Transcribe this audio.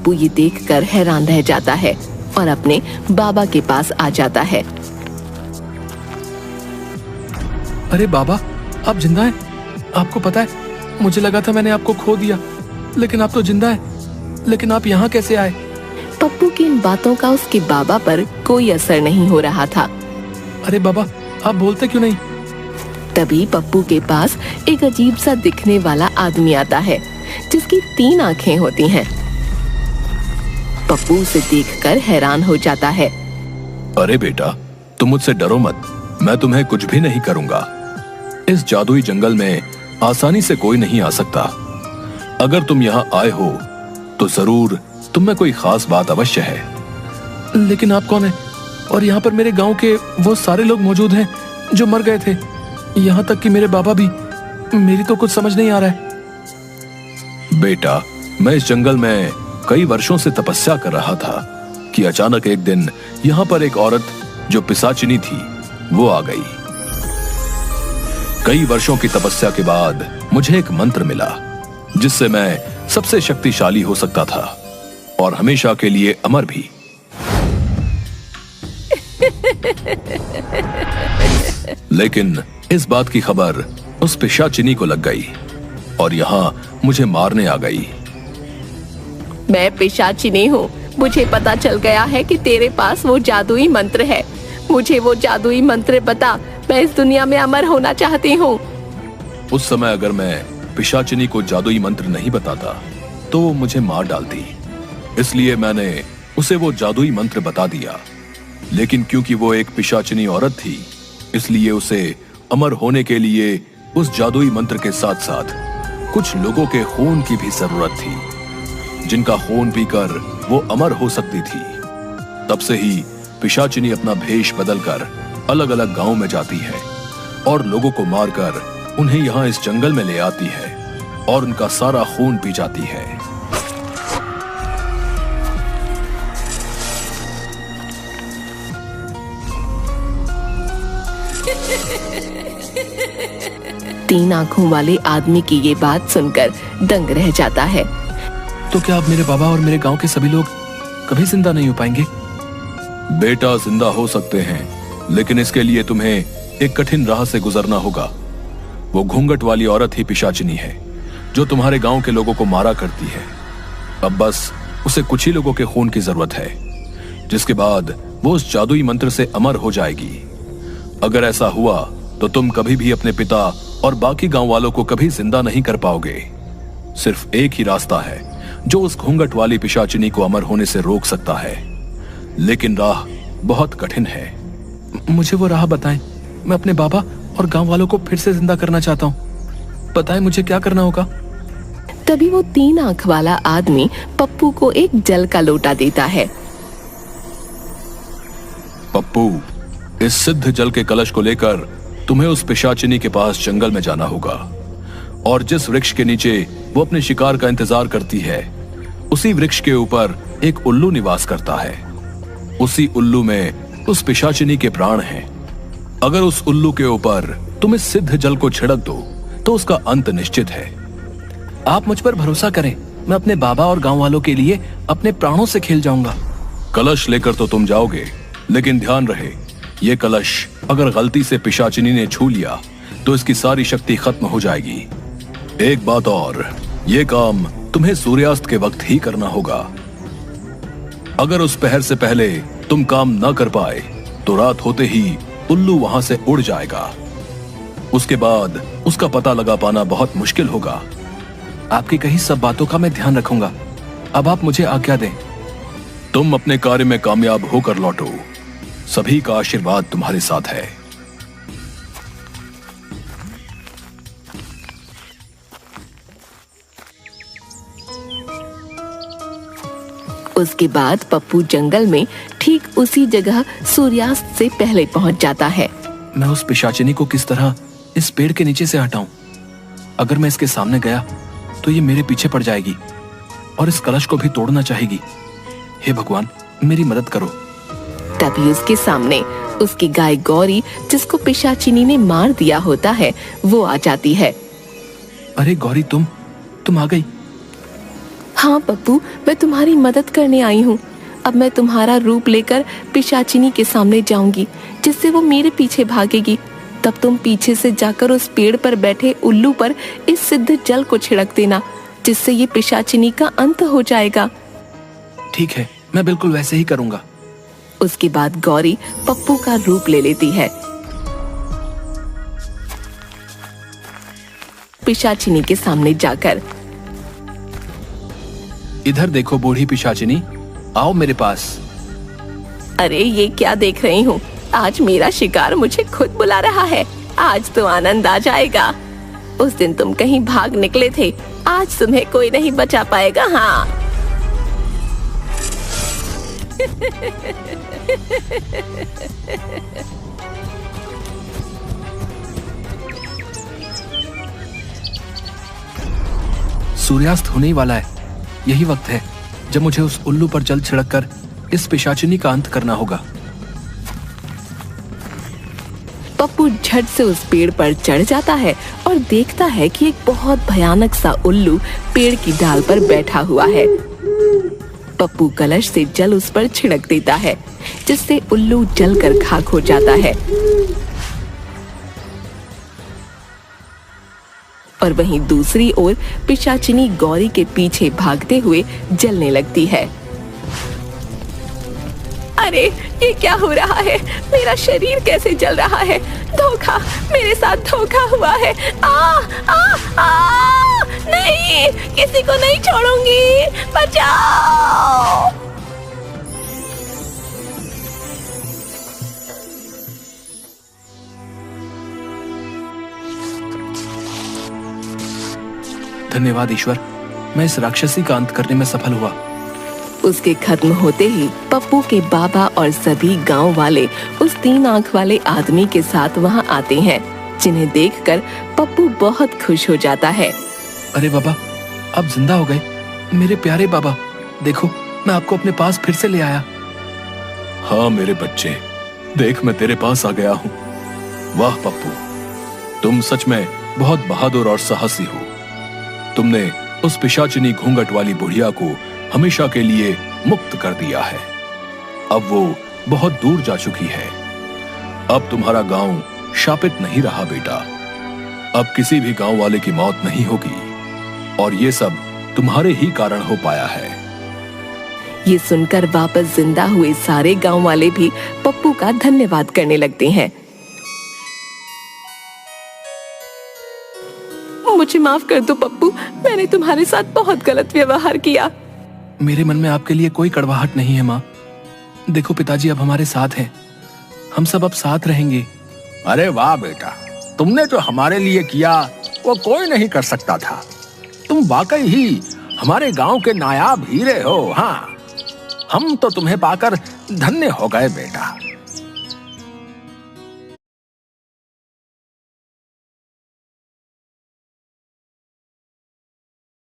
पप्पू ये देखकर हैरान रह जाता है और अपने बाबा के पास आ जाता है। अरे बाबा, आप जिंदा हैं? आपको पता है, मुझे लगा था मैंने आपको खो दिया, लेकिन आप तो जिंदा हैं। लेकिन आप यहाँ कैसे आए? पप्पू की इन बातों का उसके बाबा पर कोई असर नहीं हो रहा था। अरे बाबा, आप बोलते क्यों नहीं? तभी पप्पू के पास एक अजीब सा दिखने वाला आदमी आता है जिसकी 3 आंखें होती हैं। पप्पू उसे देखकर हैरान हो जाता है। अरे बेटा, तुम मुझसे डरो मत, मैं तुम्हें कुछ भी नहीं करूंगा। इस जादुई जंगल में आसानी से कोई नहीं आ सकता। अगर तुम यहाँ आए हो तो जरूर तुम में कोई खास बात अवश्य है। लेकिन आप कौन हैं? और यहाँ पर मेरे गांव के वो सारे लोग मौजूद हैं जो मर गए थे, यहाँ तक कि मेरे बाबा भी। मेरी तो कुछ समझ नहीं आ रहा है। बेटा, मैं इस जंगल में कई वर्षों से तपस्या कर रहा था कि अचानक एक दिन यहाँ पर एक औरत जो पिशाचिनी थी वो आ गई। कई वर्षों की तपस्या के बाद मुझे एक मंत्र मिला जिससे मैं सबसे शक्तिशाली हो सकता था और हमेशा के लिए अमर भी। लेकिन इस बात की खबर उस पिशाचिनी को लग गई और यहाँ मुझे मारने आ गई। मैं पिशाचिनी हूँ। मुझे पता चल गया है कि तेरे पास वो जादुई मंत्र है। मुझे वो जादुई मंत्र बता, मैं इस दुनिया में अमर होना चाहती हूँ। उस समय अगर मैं पिशाचिनी को जादुई मंत्र नहीं बताता तो वो मुझे मार डालती, इसलिए मैंने उसे वो जादुई मंत्र बता दिया। लेकिन क्योंकि वो एक पिशाचिनी औरत थी, इसलिए उसे अमर होने के लिए उस जादुई मंत्र के साथ साथ कुछ लोगों के खून की भी जरूरत थी, जिनका खून पीकर वो अमर हो सकती थी। तब से ही पिशाचिनी अपना भेष बदलकर अलग अलग गांव में जाती है और लोगों को मारकर उन्हें यहाँ इस जंगल में ले आती है और उनका सारा खून पी जाती है। तीन आंखों वाले आदमी की ये बात सुनकर दंग रह जाता है। तो क्या अब मेरे बाबा और मेरे गांव के सभी लोग कभी जिंदा नहीं हो पाएंगे? बेटा, जिंदा हो सकते हैं, लेकिन इसके लिए तुम्हें एक कठिन राह से गुजरना होगा। वो घूंघट वाली औरत ही पिशाचिनी है जो तुम्हारे गांव के लोगों को मारा करती है। अब बस उसे कुछ ही लोगों के खून की जरूरत है, जिसके बाद वो उस जादुई मंत्र से अमर हो जाएगी। अगर ऐसा हुआ तो तुम कभी भी अपने पिता और बाकी गांव वालों को कभी जिंदा नहीं कर पाओगे। सिर्फ एक ही रास्ता है जो उस घूंघट वाली पिशाचिनी को अमर होने से रोक सकता है, लेकिन राह बहुत कठिन है। मुझे वो राह बताएं। मैं अपने बाबा और गांव वालों को फिर से जिंदा करना चाहता हूँ। बताएं मुझे क्या करना होगा। तभी वो 3 आंख वाला आदमी पप्पू को एक जल का लोटा देता है। पप्पू, इस सिद्ध जल के कलश को लेकर तुम्हें उस पिशाचिनी के पास जंगल में जाना होगा और जिस वृक्ष के नीचे वो अपने शिकार का इंतजार करती है, उसी वृक्ष के ऊपर एक उल्लू निवास करता है। उसी उल्लू में उस पिशाचिनी के प्राण हैं। अगर उस उल्लू के ऊपर तुम इस सिद्ध जल को छिड़क दो तो उसका अंत निश्चित है। आप मुझ पर भरोसा करें, मैं अपने बाबा और गांव वालों के लिए अपने प्राणों से खेल जाऊंगा। कलश लेकर तो तुम जाओगे, लेकिन ध्यान रहे, ये कलश अगर गलती से पिशाचिनी ने छू लिया तो इसकी सारी शक्ति खत्म हो जाएगी। एक बात और, ये काम तुम्हें सूर्यास्त के वक्त ही करना होगा। अगर उस पहर से पहले तुम काम न कर पाए तो रात होते ही उल्लू वहां से उड़ जाएगा। उसके बाद उसका पता लगा पाना बहुत मुश्किल होगा। आपकी कही सब बातों का मैं ध्यान रखूंगा। अब आप मुझे आज्ञा दें। तुम अपने कार्य में कामयाब होकर लौटो। सभी का आशीर्वाद तुम्हारे साथ है। उसके बाद पप्पू जंगल में ठीक उसी जगह सूर्यास्त से पहले पहुंच जाता है। मैं उस पिशाचिनी को किस तरह इस पेड़ के नीचे से हटाऊं? अगर मैं इसके सामने गया तो ये मेरे पीछे पड़ जाएगी और इस कलश को भी तोड़ना चाहेगी। हे भगवान, मेरी मदद करो। तभी उसके सामने उसकी गाय गौरी, जिसको पिशाचिनी ने मार दिया होता है, वो आ जाती है। अरे गौरी, तुम आ गई। हाँ पप्पू, मैं तुम्हारी मदद करने आई हूँ। अब मैं तुम्हारा रूप लेकर पिशाचिनी के सामने जाऊंगी, जिससे वो मेरे पीछे भागेगी। तब तुम पीछे से जाकर उस पेड़ पर बैठे उल्लू पर इस सिद्ध जल को छिड़क देना, जिससे ये पिशाचिनी का अंत हो जाएगा। ठीक है, मैं बिल्कुल वैसे ही करूंगा। उसके बाद गौरी पप्पू का रूप ले लेती है। पिशाचिनी के सामने जाकर, इधर देखो बूढ़ी पिशाचिनी, आओ मेरे पास। अरे ये क्या देख रही हूँ, आज मेरा शिकार मुझे खुद बुला रहा है। आज तो आनंद आ जाएगा। उस दिन तुम कहीं भाग निकले थे, आज तुम्हें कोई नहीं बचा पाएगा। हाँ सूर्यास्त होने ही वाला है। यही वक्त है जब मुझे उस उल्लू पर जल छिड़ककर इस पिशाचिनी का अंत करना होगा। पप्पू झट से उस पेड़ पर चढ़ जाता है और देखता है कि एक बहुत भयानक सा उल्लू पेड़ की डाल पर बैठा हुआ है। पप्पू कलश से जल उस पर छिड़क देता है, जिससे उल्लू जलकर खाक हो जाता है। और वहीं दूसरी ओर पिशाचिनी गौरी के पीछे भागते हुए जलने लगती है। अरे ये क्या हो रहा है, मेरा शरीर कैसे जल रहा है? धोखा, मेरे साथ धोखा हुआ है। नहीं, किसी को नहीं छोड़ूंगी, बचाओ। धन्यवाद ईश्वर, मैं इस राक्षसी का अंत करने में सफल हुआ। उसके खत्म होते ही पप्पू के बाबा और सभी गांव वाले उस 3 आंख वाले आदमी के साथ वहां आते हैं, जिन्हें देखकर पप्पू बहुत खुश हो जाता है। अरे बाबा, आप जिंदा हो गए। मेरे प्यारे बाबा, देखो मैं आपको अपने पास फिर से ले आया। हाँ मेरे बच्चे, देख मैं तेरे पास आ गया हूँ। वाह पप्पू, तुम सच में बहुत बहादुर और साहसी हो। तुमने उस पिशाचिनी घूंघट वाली बुढ़िया को हमेशा के लिए मुक्त कर दिया है। अब वो बहुत दूर जा चुकी है। अब तुम्हारा गांव शापित नहीं रहा बेटा। अब किसी भी गांव वाले की मौत नहीं होगी, और ये सब तुम्हारे ही कारण हो पाया है। ये सुनकर वापस जिंदा हुए सारे गांव वाले भी पप्पू का धन्यवाद करने लगते हैं। मुझे माफ कर दो पप्पू, मैंने तुम्हारे साथ बहुत गलत व्यवहार किया। मेरे मन में आपके लिए कोई कड़वाहट नहीं है माँ। देखो पिताजी अब हमारे साथ हैं, हम सब अब साथ रहेंगे। अरे वाह बेटा, तुमने जो हमारे लिए किया वो कोई नहीं कर सकता था। तुम वाकई ही हमारे गांव के नायाब हीरे हो। हाँ, हम तो तुम्हें पाकर धन्य हो गए बेटा।